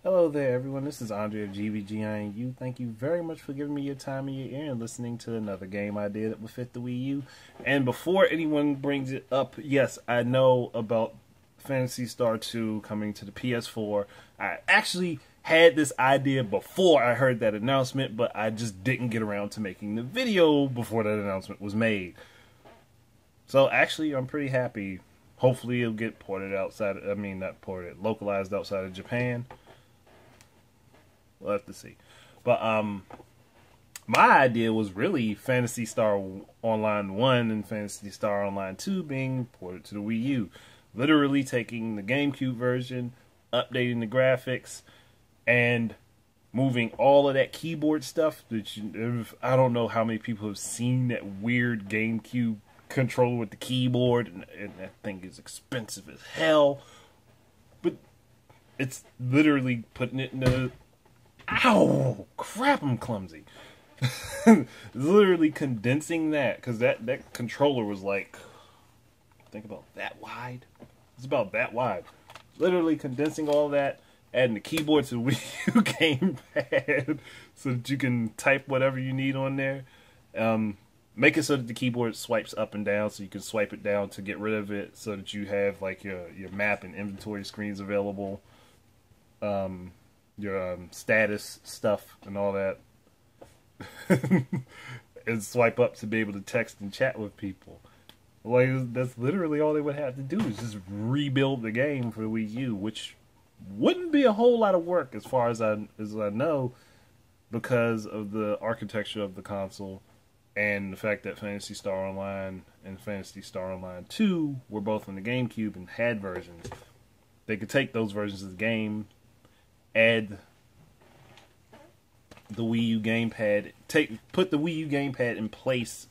Hello there, everyone. This is Andre of GVGINU. Thank you very much for giving me your time and your ear and listening to another game idea that will fit the Wii U. And before anyone brings it up, yes, I know about Phantasy Star 2 coming to the PS4. I actually had this idea before I heard that announcement, but I just didn't get around to making the video before that announcement was made. So actually, I'm pretty happy. Hopefully, it'll get ported outside. I mean, not ported, localized outside of Japan. We'll have to see. But my idea was really Phantasy Star Online 1 and Phantasy Star Online 2 being ported to the Wii U. Literally taking the Gamecube version, updating the graphics, and moving all of that keyboard stuff. I don't know how many people have seen that weird Gamecube controller with the keyboard, and that thing is expensive as hell. But it's literally putting it in the... Ow! Crap, I'm clumsy. Literally condensing that, because that controller was like, think about that wide. It's about that wide. Literally condensing all that, adding the keyboard to the Wii U gamepad so that you can type whatever you need on there. Make it so that the keyboard swipes up and down, so you can swipe it down to get rid of it, so that you have like your map and inventory screens available. Your status stuff and all that. And swipe up to be able to text and chat with people. Like, that's literally all they would have to do, is just rebuild the game for the Wii U, which wouldn't be a whole lot of work as far as I know, because of the architecture of the console and the fact that Phantasy Star Online and Phantasy Star Online 2 were both on the GameCube and had versions. They could take those versions of the game, add the Wii U gamepad, put the Wii U gamepad in place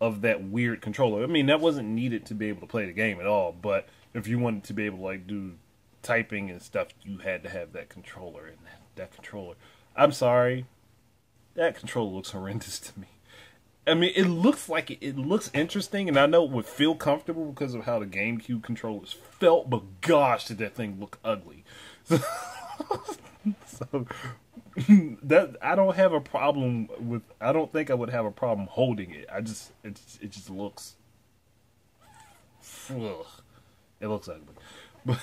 of that weird controller. I mean, that wasn't needed to be able to play the game at all, but if you wanted to be able to like do typing and stuff, you had to have that controller, and that controller, I'm sorry, that controller looks horrendous to me. I mean, it looks like it looks interesting, and I know it would feel comfortable because of how the GameCube controllers felt, but gosh, did that thing look ugly. So that I don't have a problem with. I don't think I would have a problem holding it. It just looks. Ugh, it looks ugly, but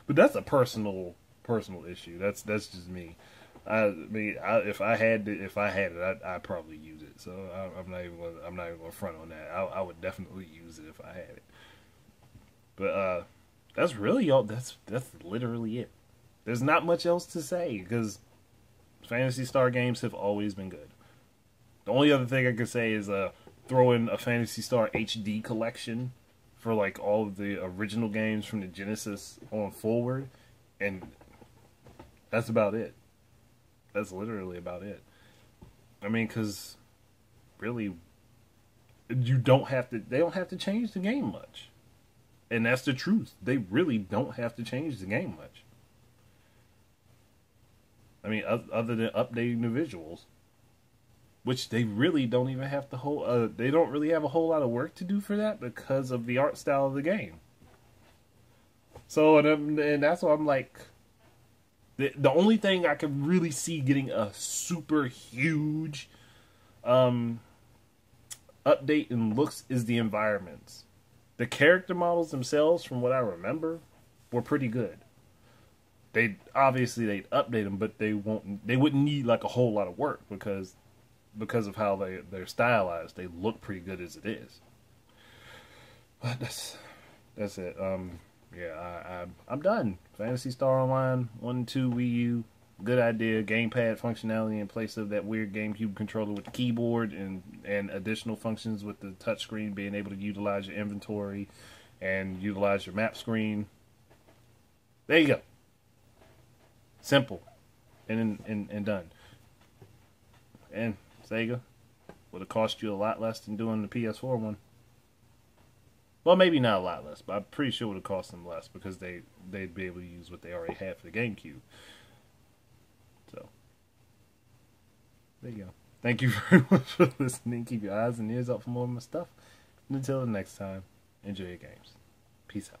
that's a personal issue. That's just me. I mean, if I had it, I'd probably use it. So I'm not even gonna front on that. I would definitely use it if I had it. But that's really all. That's literally it. There's not much else to say, because Phantasy Star games have always been good. The only other thing I could say is throw in a Phantasy Star HD collection for like all of the original games from the Genesis on forward, and that's about it. That's literally about it. I mean, because really, they don't have to change the game much. And that's the truth. They really don't have to change the game much. I mean, other than updating the visuals, which they really don't even have to they don't really have a whole lot of work to do for that because of the art style of the game. So, and that's why I'm like, the only thing I could really see getting a super huge update in looks is the environments. The character models themselves, from what I remember, were pretty good. They'd update them, but they wouldn't need like a whole lot of work because of how they're stylized. They look pretty good as it is. But that's it. Yeah, I'm done. Phantasy Star Online 1 and 2 Wii U, good idea. Gamepad functionality in place of that weird GameCube controller with the keyboard, and additional functions with the touchscreen, being able to utilize your inventory and utilize your map screen. There you go. Simple and done. And Sega would have cost you a lot less than doing the PS4 one. Well, maybe not a lot less, but I'm pretty sure it would have cost them less because they'd be able to use what they already had for the GameCube. So, there you go. Thank you very much for listening. Keep your eyes and ears out for more of my stuff. And until the next time, enjoy your games. Peace out.